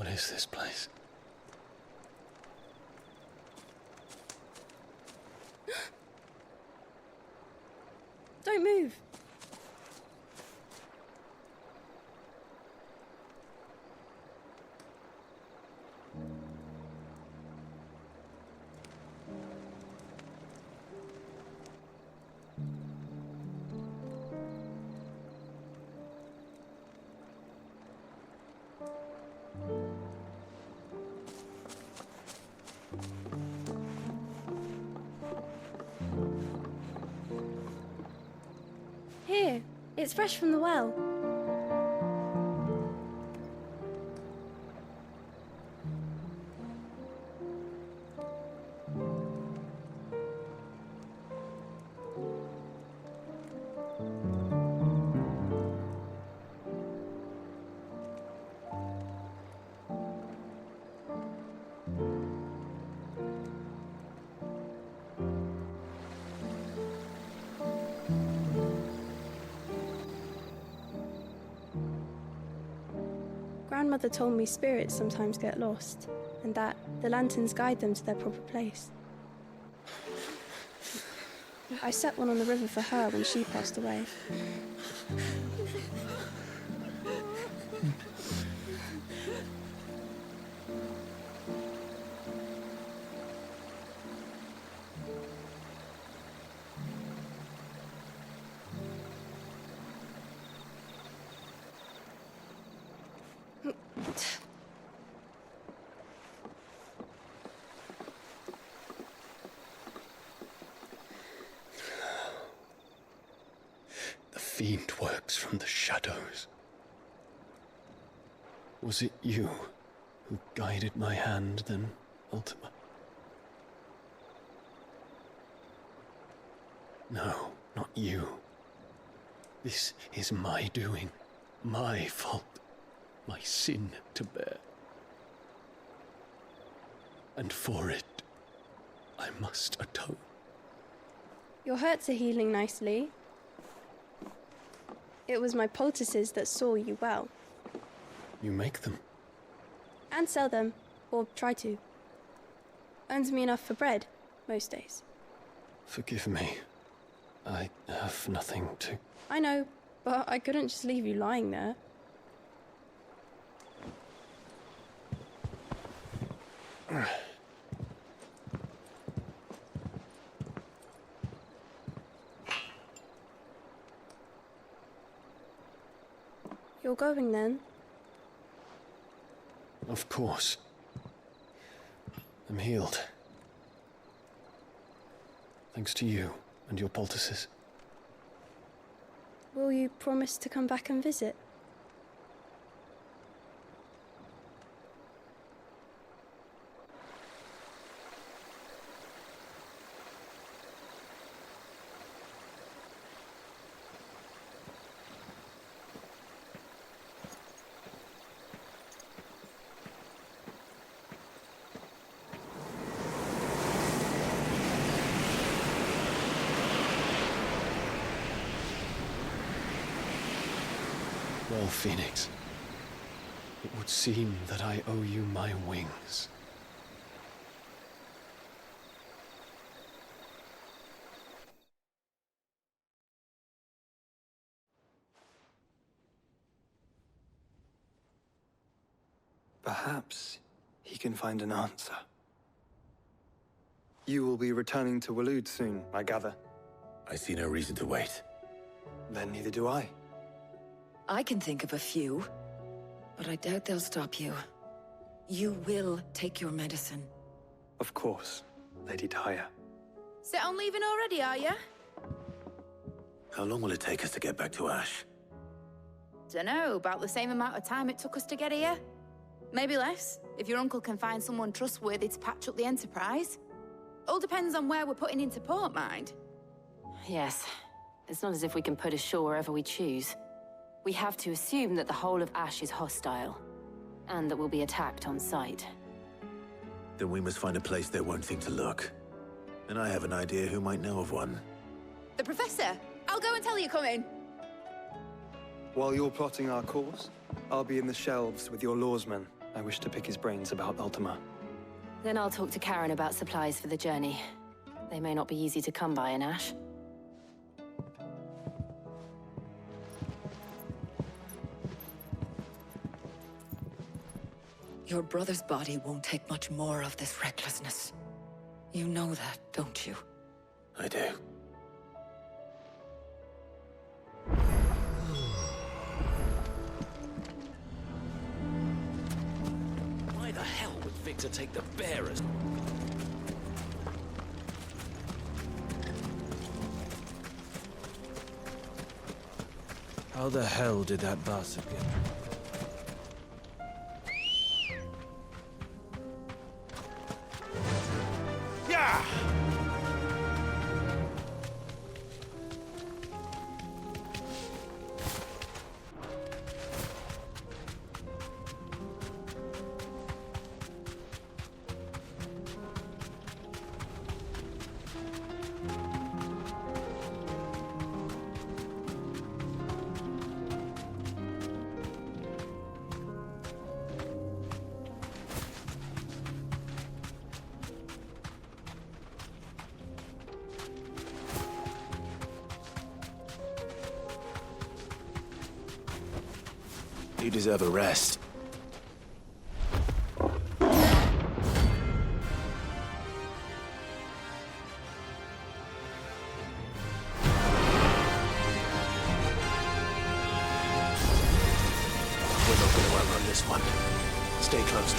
is this place? Don't move. Here, it's fresh from the well. Grandmother told me spirits sometimes get lost, and that the lanterns guide them to their proper place. I set one on the river for her when she passed away. The fiend works from the shadows. Was it you who guided my hand then, Ultima? No, not you. This is my doing, my fault, my sin to bear. And for it, I must atone. Your hurts are healing nicely. It was my poultices that saw you well. You make them? And sell them, or try to. Earns me enough for bread, most days. Forgive me. I have nothing to... I know, but I couldn't just leave you lying there. You're going then? Of course. I'm healed. Thanks to you and your poultices. Will you promise to come back and visit? Well, Phoenix, it would seem that I owe you my wings. Perhaps he can find an answer. You will be returning to Waloed soon, I gather. I see no reason to wait. Then neither do I. I can think of a few, but I doubt they'll stop you. You will take your medicine. Of course, Lady Daya. Set on leaving already, are you? How long will it take us to get back to Ash? Dunno, about the same amount of time it took us to get here. Maybe less, if your uncle can find someone trustworthy to patch up the Enterprise. All depends on where we're putting into port, mind. Yes. It's not as if we can put ashore wherever we choose. We have to assume that the whole of Ash is hostile, and that we'll be attacked on sight. Then we must find a place they won't think to look. And I have an idea who might know of one. The Professor! I'll go and tell you coming. While you're plotting our course, I'll be in the shelves with your lawsmen. I wish to pick his brains about Ultima. Then I'll talk to Karen about supplies for the journey. They may not be easy to come by in Ash. Your brother's body won't take much more of this recklessness. You know that, don't you? I do. Why the hell would Victor take the bearers? How the hell did that bastard get? Yeah! You deserve a rest. We're not going to outrun this one. Stay close to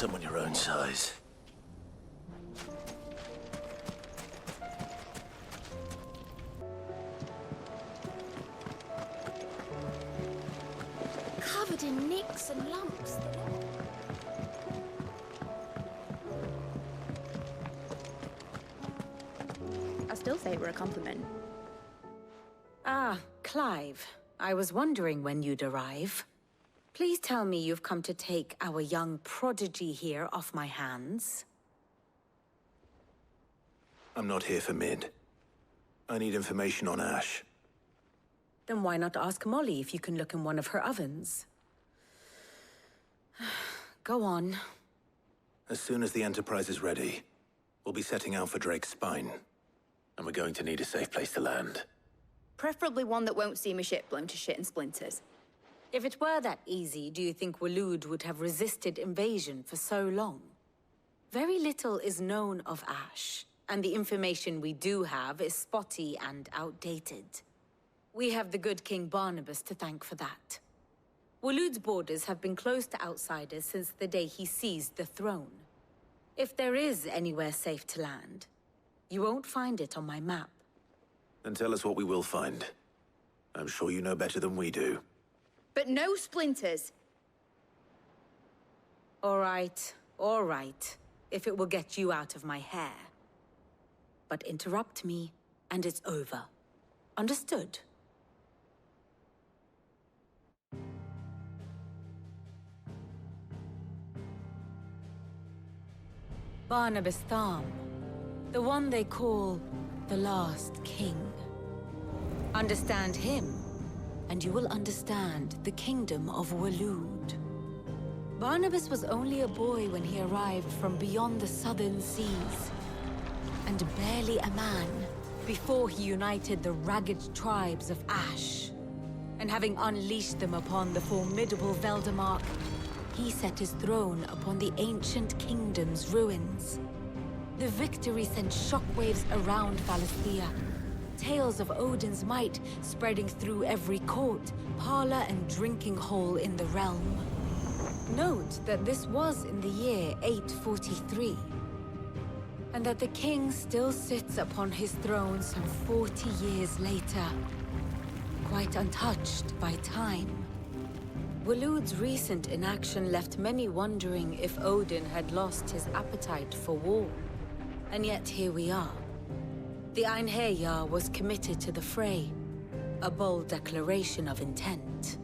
someone your own size. Covered in nicks and lumps. I still say it were a compliment. Ah, Clive. I was wondering when you'd arrive. Please tell me you've come to take our young prodigy here off my hands. I'm not here for Mid. I need information on Ash. Then why not ask Molly if you can look in one of her ovens? Go on. As soon as the Enterprise is ready, we'll be setting out for Drake's spine. And we're going to need a safe place to land. Preferably one that won't see my ship blown to shit and splinters. If it were that easy, do you think Waloed would have resisted invasion for so long? Very little is known of Ash, and the information we do have is spotty and outdated. We have the good King Barnabas to thank for that. Waloed's borders have been closed to outsiders since the day he seized the throne. If there is anywhere safe to land, you won't find it on my map. Then tell us what we will find. I'm sure you know better than we do. But no splinters. All right, if it will get you out of my hair. But interrupt me, and it's over. Understood? Barnabas Tham, the one they call the last king. Understand him, and you will understand the kingdom of Waloed. Barnabas was only a boy when he arrived from beyond the southern seas, and barely a man before he united the ragged tribes of Ash. And having unleashed them upon the formidable Veldamark, he set his throne upon the ancient kingdom's ruins. The victory sent shockwaves around Valisthea, tales of Odin's might spreading through every court, parlor, and drinking hole in the realm. Note that this was in the year 843, and that the king still sits upon his throne some 40 years later, quite untouched by time. Waloed's recent inaction left many wondering if Odin had lost his appetite for war. And yet here we are. The Einherjar was committed to the fray, a bold declaration of intent.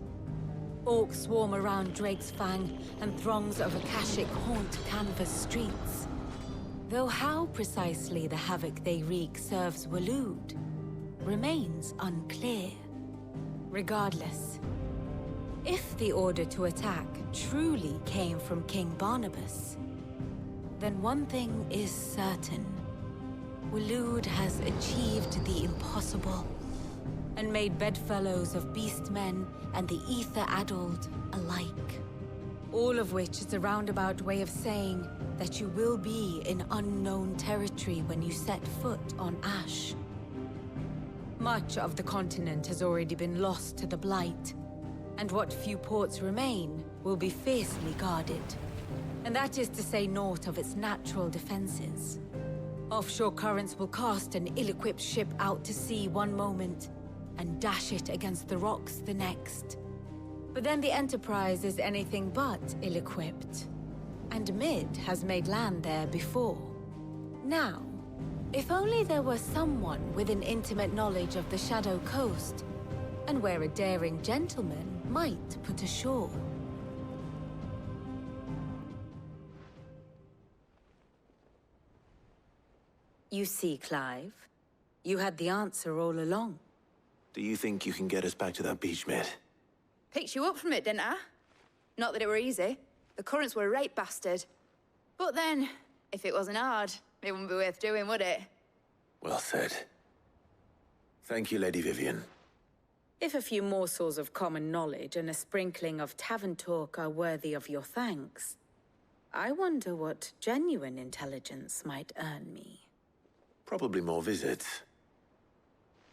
Orcs swarm around Drake's Fang, and throngs of Akashic haunt Canvas streets. Though how precisely the havoc they wreak serves Waloed remains unclear. Regardless, if the order to attack truly came from King Barnabas, then one thing is certain. Waloed has achieved the impossible, and made bedfellows of beastmen and the ether-addled alike. All of which is a roundabout way of saying that you will be in unknown territory when you set foot on Ash. Much of the continent has already been lost to the Blight, and what few ports remain will be fiercely guarded. And that is to say naught of its natural defenses. Offshore currents will cast an ill-equipped ship out to sea one moment, and dash it against the rocks the next. But then the Enterprise is anything but ill-equipped. And Mid has made land there before. Now, if only there were someone with an intimate knowledge of the Shadow Coast, and where a daring gentleman might put ashore. You see, Clive, you had the answer all along. Do you think you can get us back to that beach, Mid? Picked you up from it, didn't I? Not that it were easy. The currents were a right bastard. But then, if it wasn't hard, it wouldn't be worth doing, would it? Well said. Thank you, Lady Vivian. If a few morsels of common knowledge and a sprinkling of tavern talk are worthy of your thanks, I wonder what genuine intelligence might earn me. Probably more visits.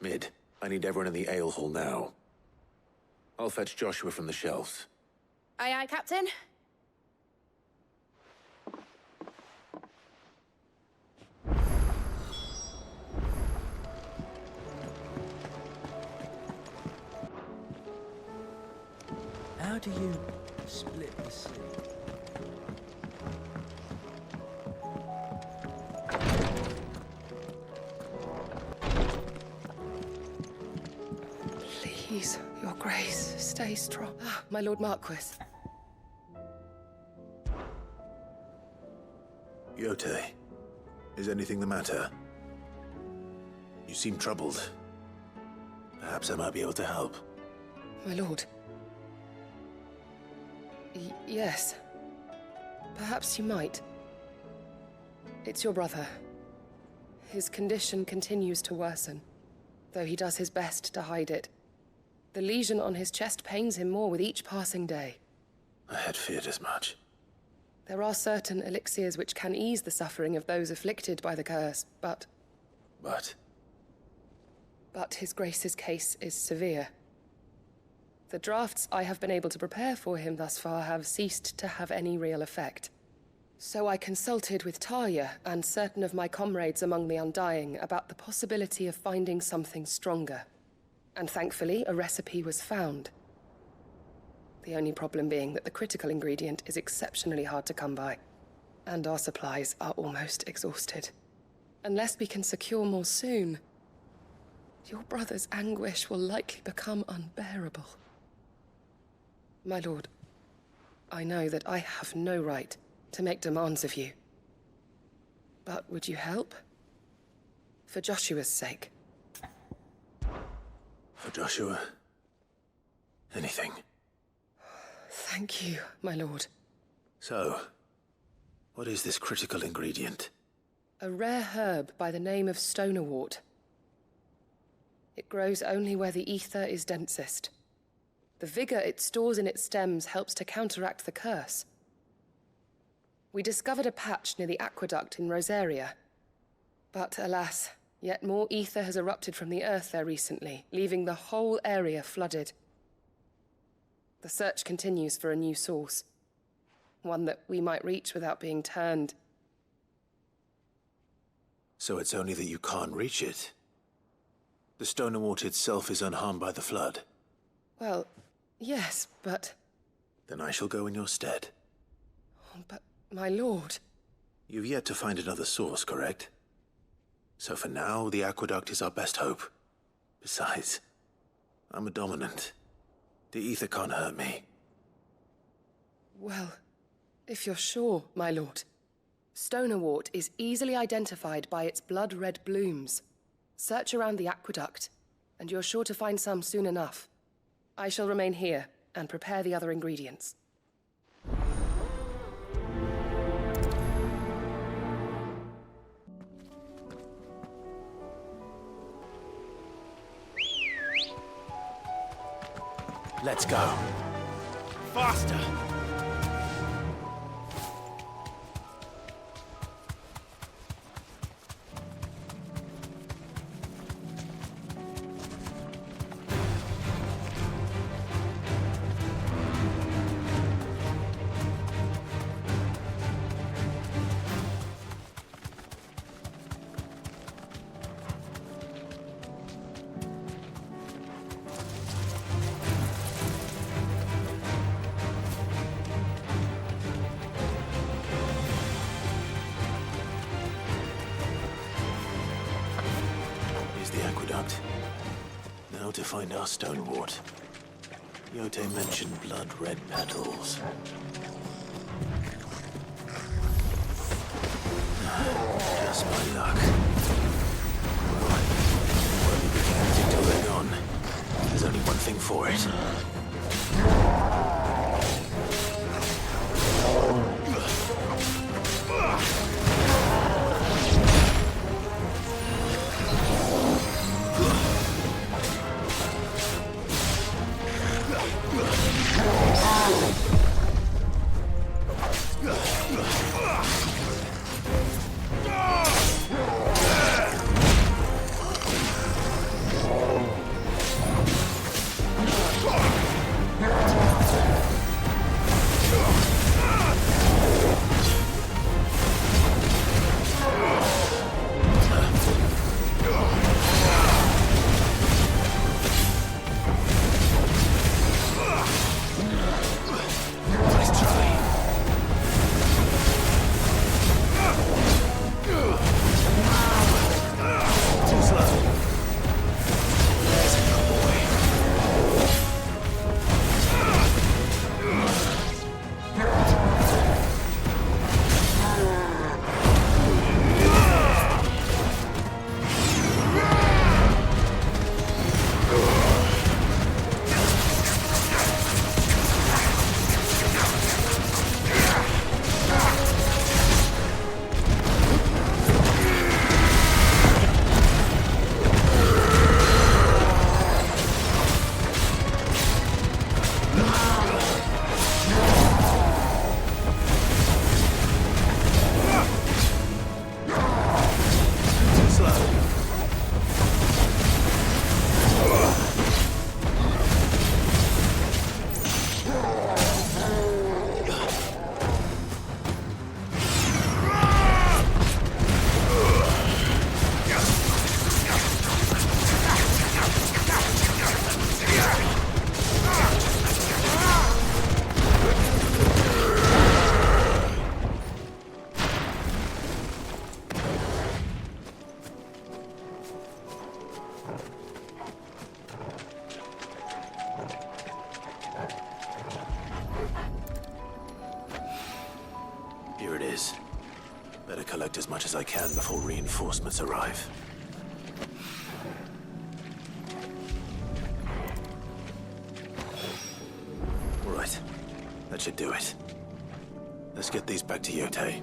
Mid, I need everyone in the ale hall now. I'll fetch Joshua from the shelves. Aye, aye, Captain. do you split the sea? Please, your grace, stay strong. My Lord Marquis. Yote, is anything the matter? You seem troubled. Perhaps I might be able to help. My lord. Yes. Perhaps you might. It's your brother. His condition continues to worsen, though he does his best to hide it. The lesion on his chest pains him more with each passing day. I had feared as much. There are certain elixirs which can ease the suffering of those afflicted by the curse, but... But his grace's case is severe. The drafts I have been able to prepare for him thus far have ceased to have any real effect. So I consulted with Talia and certain of my comrades among the Undying about the possibility of finding something stronger. And thankfully, a recipe was found. The only problem being that the critical ingredient is exceptionally hard to come by, and our supplies are almost exhausted. Unless we can secure more soon, your brother's anguish will likely become unbearable. My lord, I know that I have no right to make demands of you. But would you help? For Joshua's sake. For Joshua? Anything. Thank you, my lord. So, what is this critical ingredient? A rare herb by the name of stonerwort. It grows only where the ether is densest. The vigor it stores in its stems helps to counteract the curse. We discovered a patch near the aqueduct in Rosaria. But alas, yet more ether has erupted from the earth there recently, leaving the whole area flooded. The search continues for a new source. One that we might reach without being turned. So it's only that you can't reach it? The stonerwort itself is unharmed by the flood? Well, yes, but... Then I shall go in your stead. But, my lord... You've yet to find another source, correct? So for now, the aqueduct is our best hope. Besides, I'm a dominant. The ether can't hurt me. Well, if you're sure, my lord. Stonerwort is easily identified by its blood-red blooms. Search around the aqueduct, and you're sure to find some soon enough. I shall remain here and prepare the other ingredients. Let's go. Faster! Now to find our stonewort. Yote mentioned blood-red petals. Just my luck. Well, won't be picking anything till they're gone. There's only one thing for it. I can before reinforcements arrive. All right. That should do it. Let's get these back to Yote.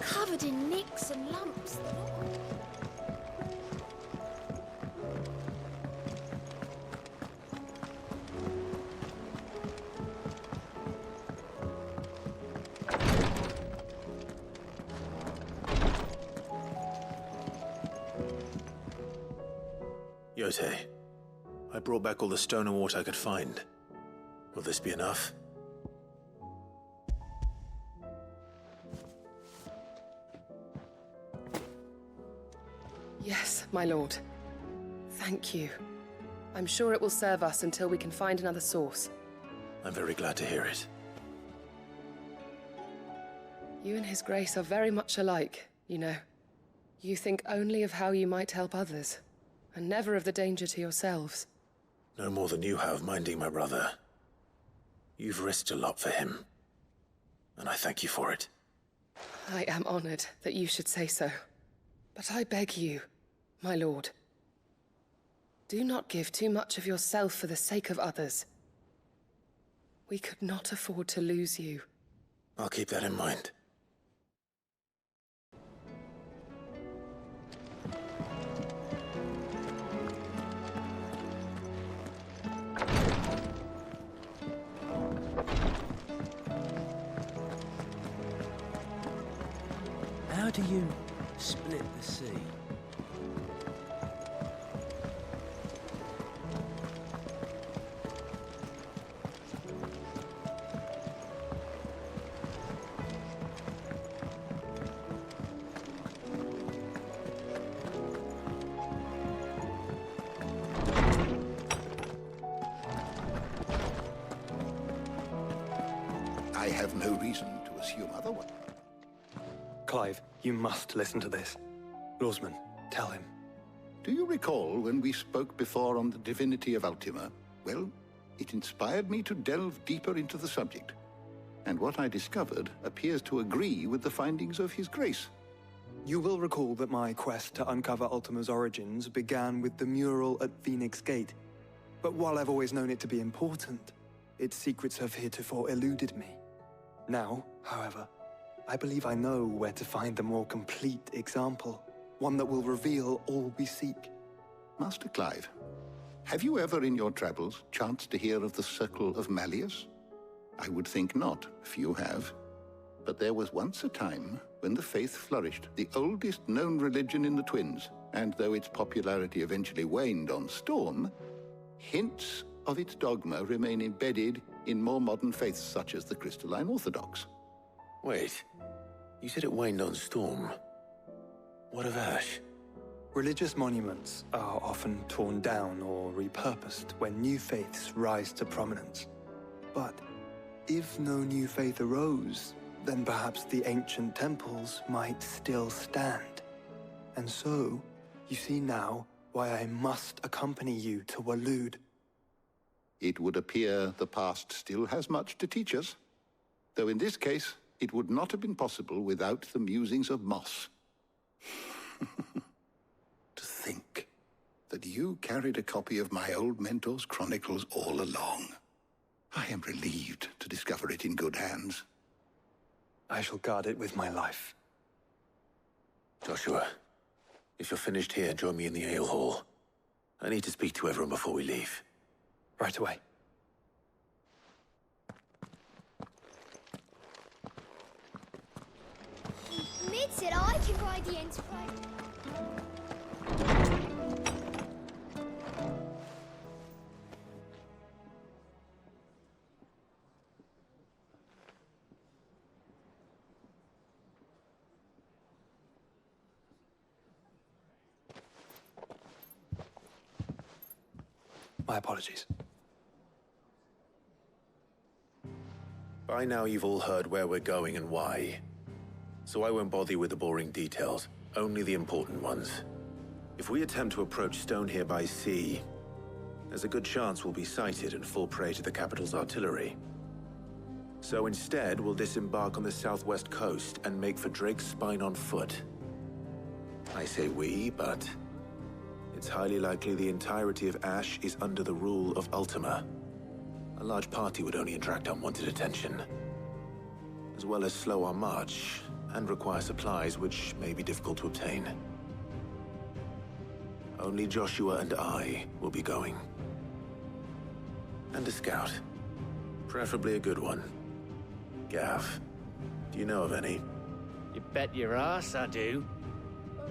Covered in nicks and lumps. Yote, I brought back all the stone and water I could find. Will this be enough? Yes, my lord. Thank you. I'm sure it will serve us until we can find another source. I'm very glad to hear it. You and His Grace are very much alike, you know. You think only of how you might help others, and never of the danger to yourselves. No more than you have minding my brother. You've risked a lot for him, and I thank you for it. I am honored that you should say so. But I beg you, my lord, do not give too much of yourself for the sake of others. We could not afford to lose you. I'll keep that in mind. How do you split the sea? I have no reason to assume otherwise. Clive, you must listen to this. Lawsman, tell him. Do you recall when we spoke before on the divinity of Ultima? Well, it inspired me to delve deeper into the subject. And what I discovered appears to agree with the findings of His Grace. You will recall that my quest to uncover Ultima's origins began with the mural at Phoenix Gate. But while I've always known it to be important, its secrets have heretofore eluded me. Now, however, I believe I know where to find the more complete example, one that will reveal all we seek. Master Clive, have you ever in your travels chanced to hear of the Circle of Malleus? I would think not, few have. But there was once a time when the faith flourished, the oldest known religion in the Twins, and though its popularity eventually waned on storm, hints of its dogma remain embedded in more modern faiths such as the Crystalline Orthodox. Wait, you said it waned on storm. What of Ash? Religious monuments are often torn down or repurposed when new faiths rise to prominence. But if no new faith arose, then perhaps the ancient temples might still stand. And so, you see now why I must accompany you to Waloed. It would appear the past still has much to teach us, though in this case, it would not have been possible without the musings of Moss. To think that you carried a copy of my old mentor's chronicles all along. I am relieved to discover it in good hands. I shall guard it with my life. Joshua, if you're finished here, join me in the ale hall. I need to speak to everyone before we leave. Right away. He admits that I can ride the Enterprise. My apologies. By now you've all heard where we're going and why. So I won't bother you with the boring details, only the important ones. If we attempt to approach Stone here by sea, there's a good chance we'll be sighted and fall prey to the capital's artillery. So instead, we'll disembark on the southwest coast and make for Drake's Spine on foot. I say we, but it's highly likely the entirety of Ash is under the rule of Ultima. A large party would only attract unwanted attention, as well as slow our march and require supplies which may be difficult to obtain. Only Joshua and I will be going. And a scout. Preferably a good one. Gav, do you know of any? You bet your ass I do.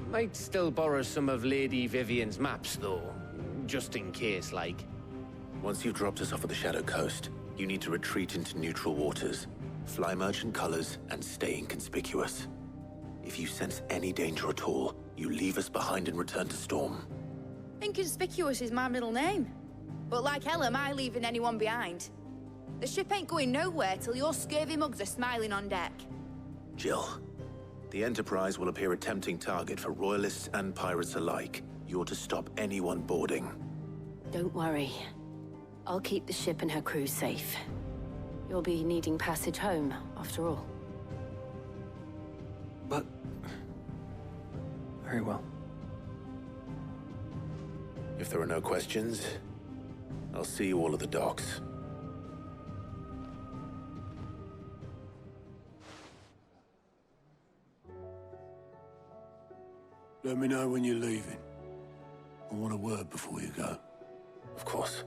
Might still borrow some of Lady Vivian's maps, though. Just in case, like. Once you've dropped us off at the Shadow Coast, you need to retreat into neutral waters, fly merchant colors, and stay inconspicuous. If you sense any danger at all, you leave us behind and return to Storm. Inconspicuous is my middle name. But like hell am I leaving anyone behind. The ship ain't going nowhere till your scurvy mugs are smiling on deck. Jill, the Enterprise will appear a tempting target for royalists and pirates alike. You're to stop anyone boarding. Don't worry. I'll keep the ship and her crew safe. You'll be needing passage home, after all. But... very well. If there are no questions, I'll see you all at the docks. Let me know when you're leaving. I want a word before you go. Of course.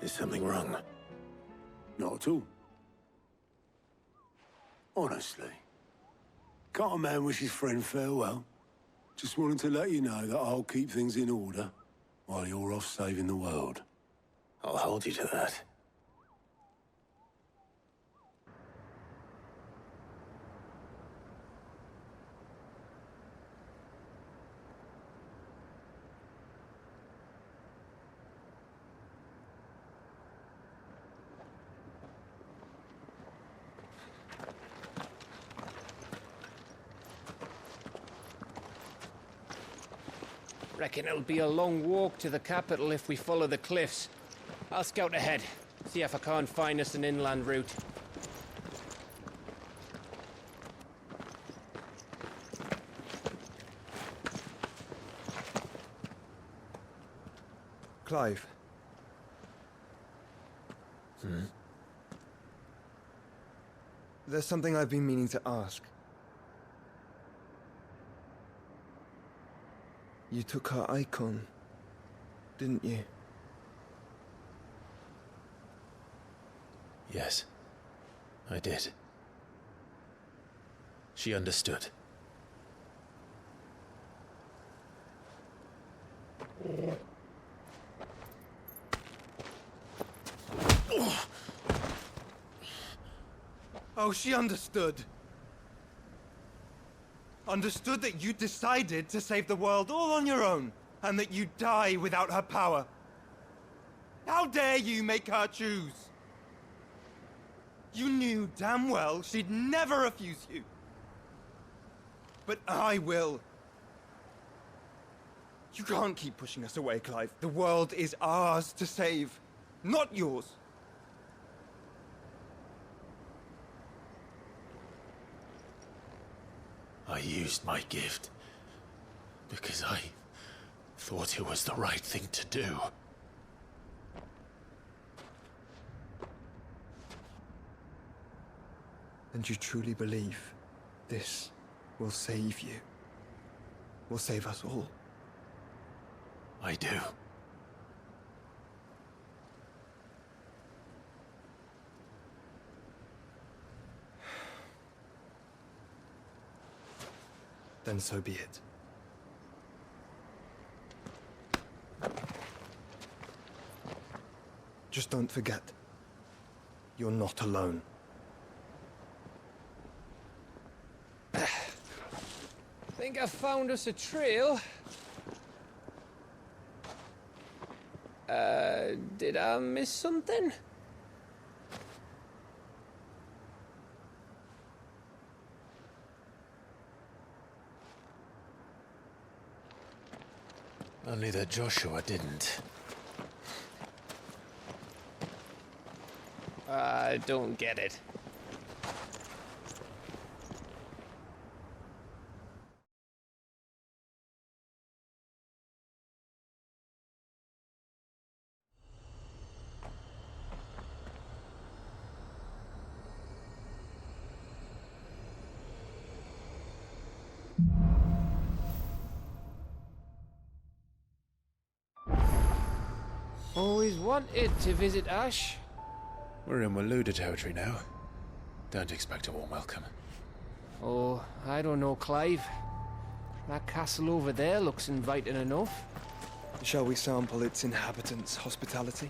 Is something wrong? Not at all. Honestly. Can't a man wish his friend farewell? Just wanted to let you know that I'll keep things in order while you're off saving the world. I'll hold you to that. Reckon it'll be a long walk to the capital if we follow the cliffs. I'll scout ahead, see if I can't find us an inland route. Clive. There's something I've been meaning to ask. You took her icon, didn't you? Yes, I did. She understood. Oh, she understood. Understood that you decided to save the world all on your own, and that you'd die without her power. How dare you make her choose? You knew damn well she'd never refuse you. But I will. You can't keep pushing us away, Clive. The world is ours to save, not yours. I used my gift because I thought it was the right thing to do. And you truly believe this will save you? Will save us all? I do. Then so be it. Just don't forget, you're not alone. Think I found us a trail. Did I miss something? Only that Joshua didn't. I don't get it. Always wanted to visit Ash. We're in Waloed territory now. Don't expect a warm welcome. Oh, I don't know, Clive. That castle over there looks inviting enough. Shall we sample its inhabitants' hospitality?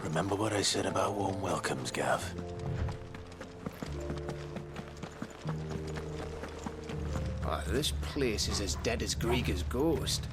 Remember what I said about warm welcomes, Gav? Oh, this place is as dead as Greagor's ghost.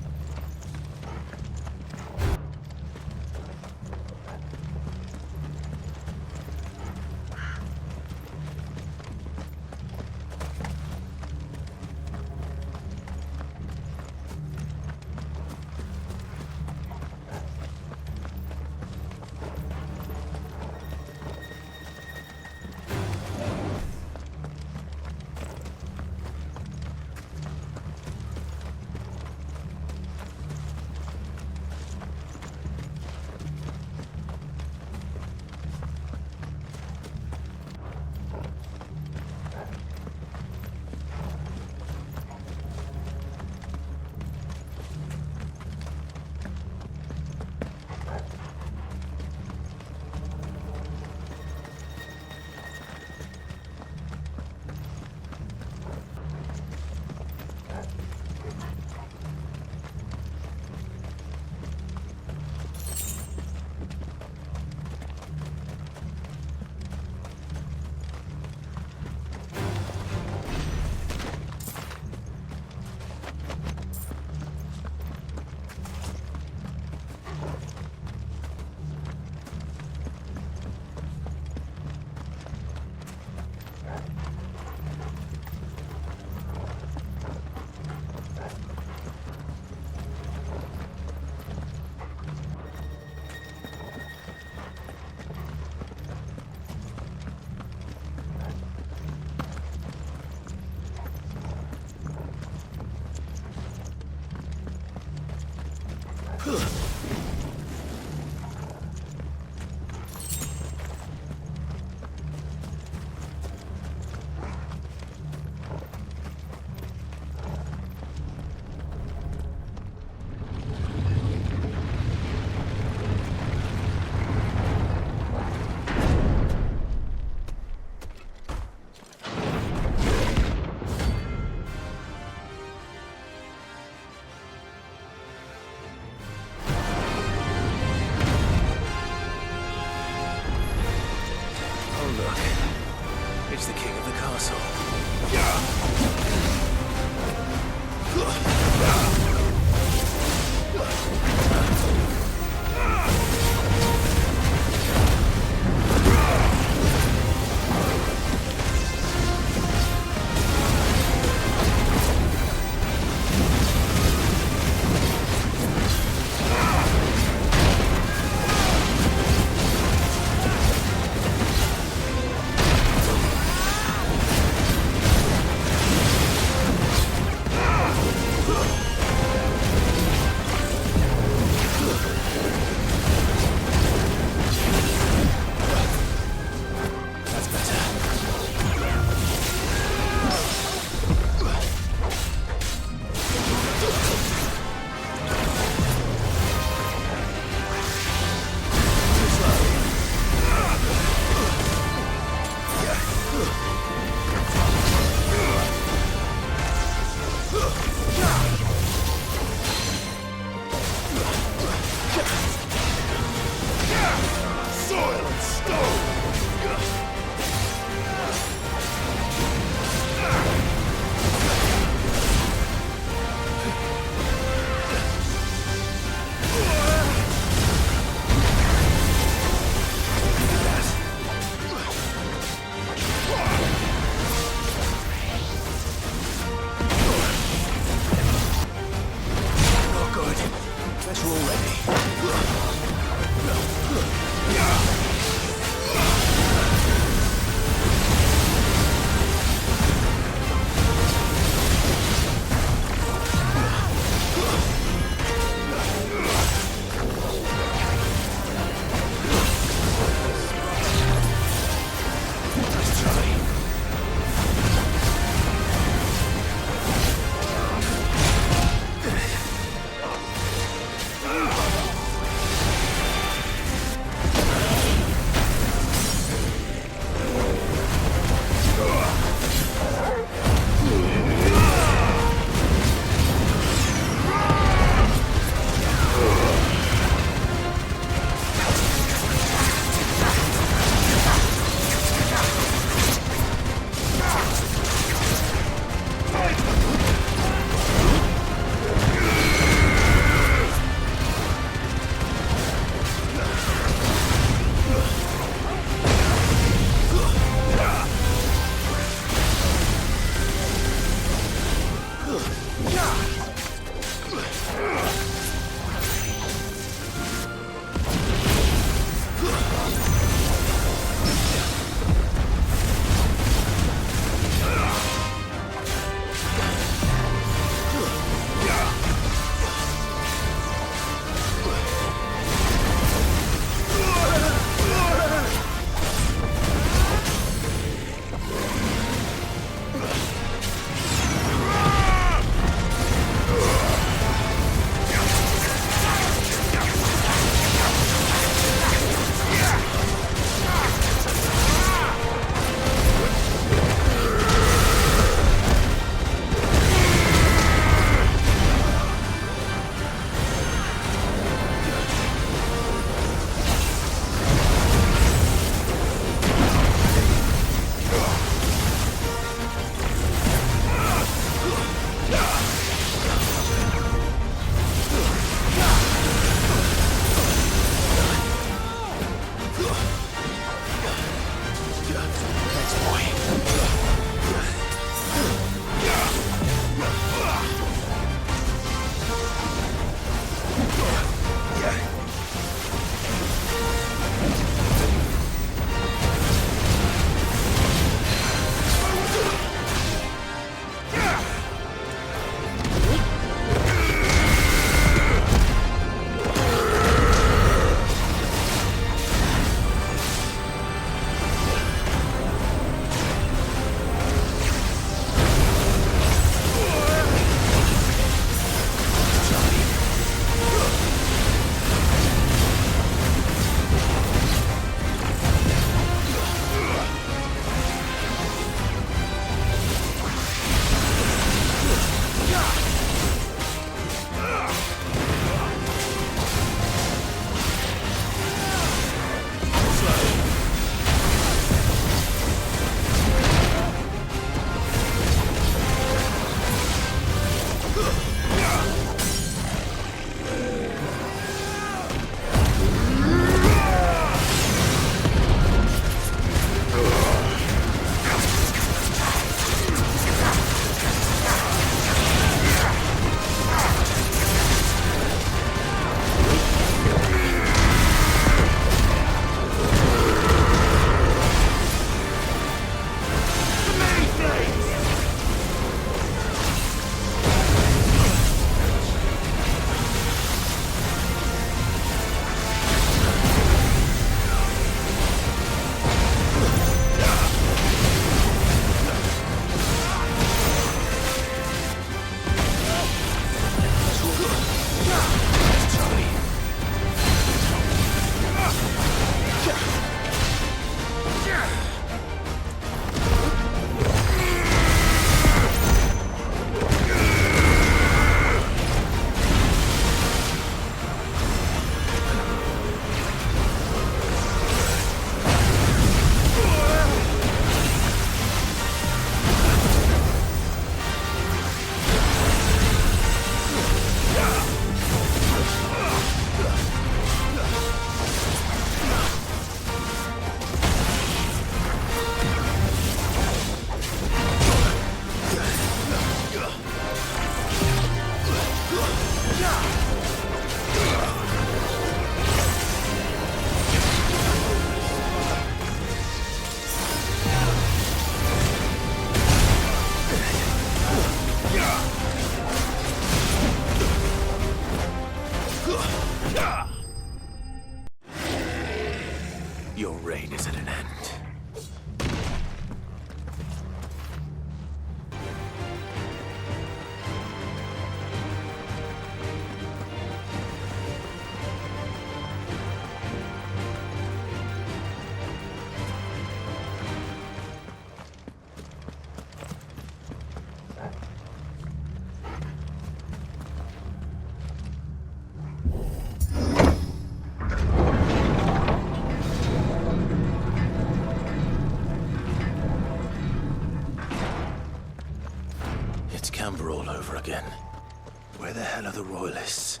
hell are the Royalists?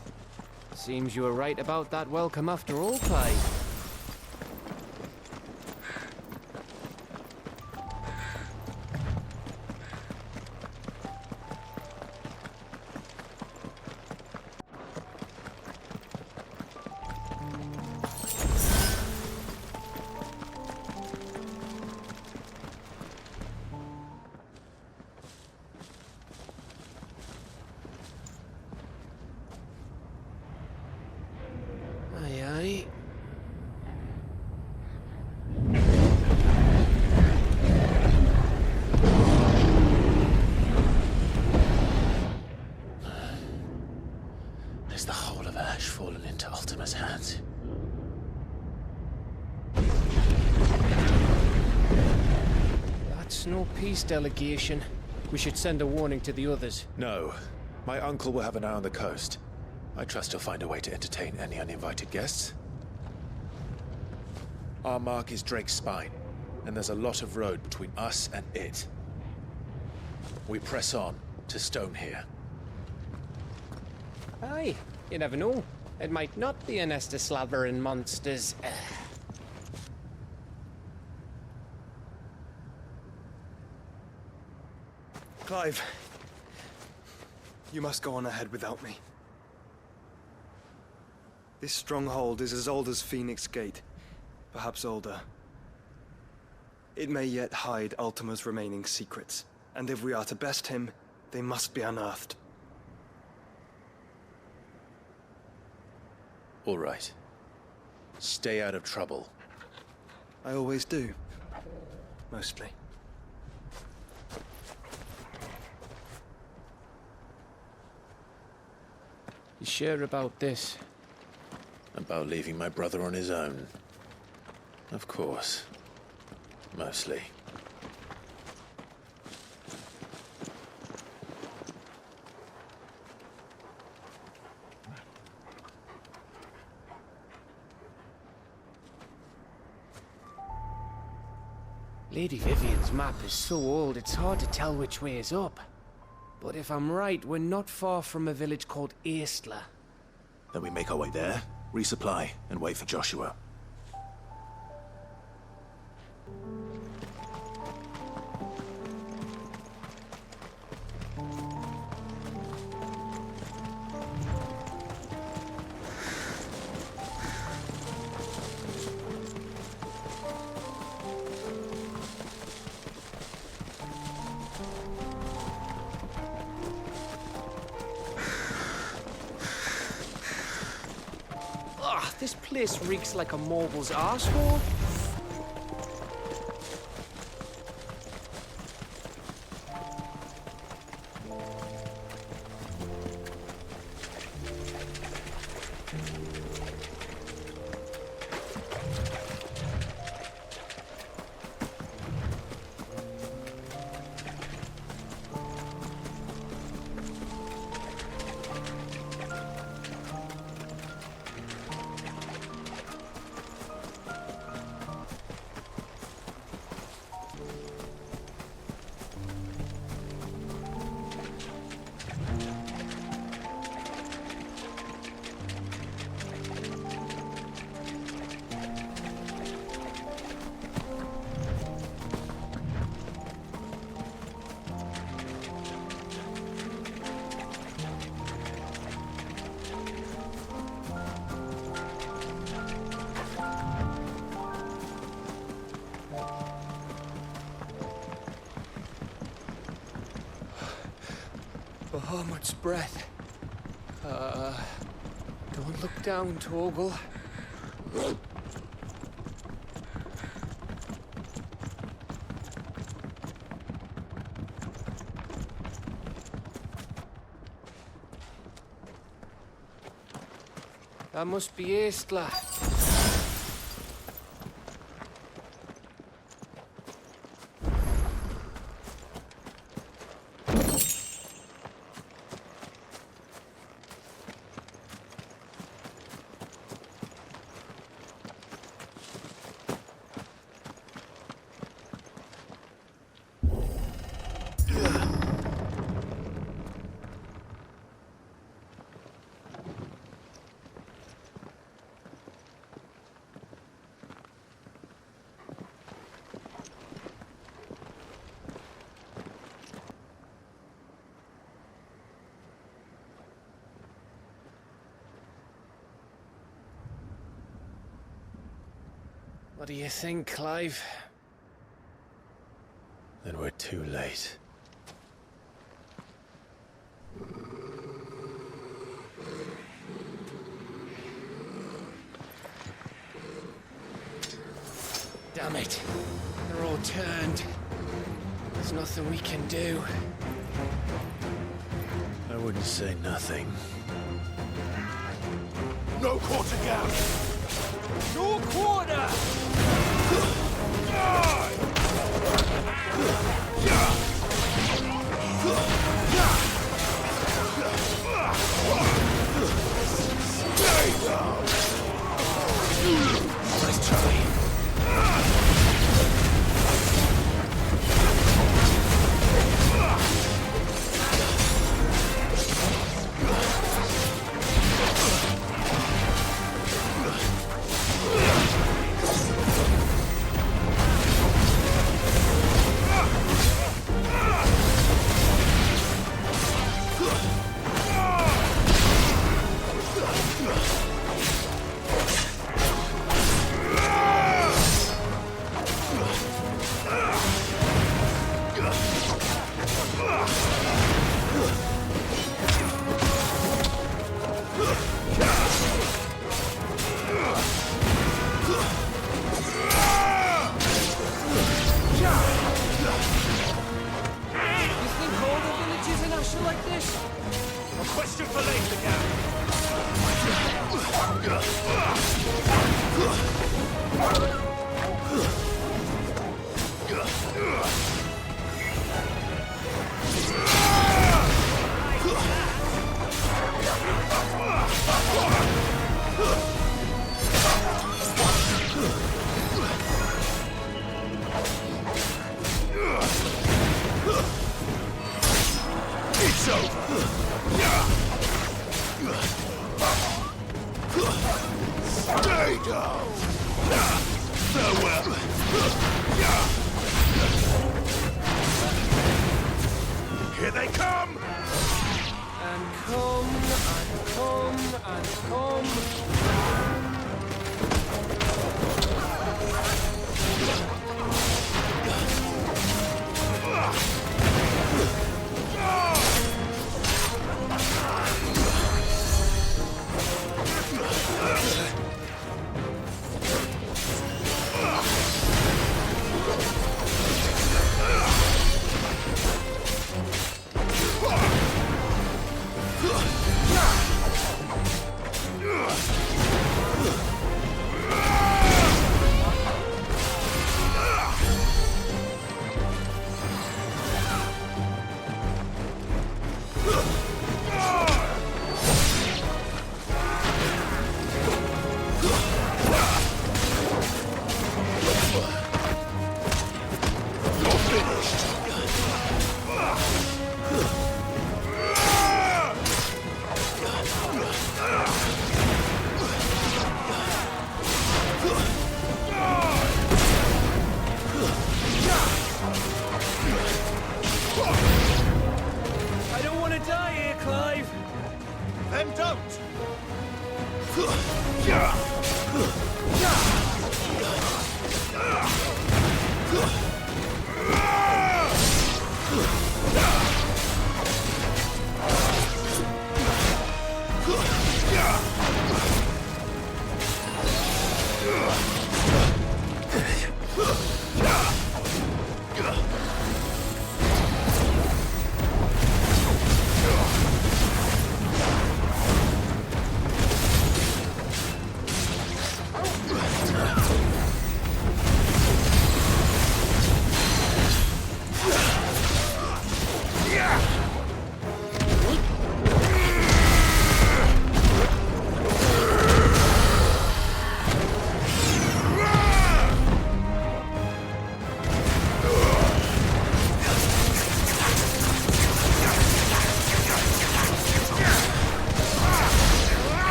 Seems you were right about that welcome after all, Clive. Is the whole of Ash fallen into Ultima's hands? That's no peace delegation. We should send a warning to the others. No. My uncle will have an eye on the coast. I trust he'll find a way to entertain any uninvited guests. Our mark is Drake's Spine, and there's a lot of road between us and it. We press on to Stone here. Aye, you never know. It might not be a nest of slavering monsters. Clive, you must go on ahead without me. This stronghold is as old as Phoenix Gate, perhaps older. It may yet hide Ultima's remaining secrets, and if we are to best him, they must be unearthed. All right. Stay out of trouble. I always do. Mostly. You sure about this? About leaving my brother on his own? Of course. Mostly. Lady Vivian's map is so old it's hard to tell which way is up. But if I'm right, we're not far from a village called Aistla. Then we make our way there, resupply, and wait for Joshua. This place reeks like a mogul's arsehole. Bahamut's breath. Don't look down, Torgal. That must be Aistla. What do you think, Clive? Then we're too late. Damn it. They're all turned. There's nothing we can do. I wouldn't say nothing. No quarter gap! No quarter! Nice try. Here they come! And come, and come, and come. I don't want to die here, Clive. Then don't.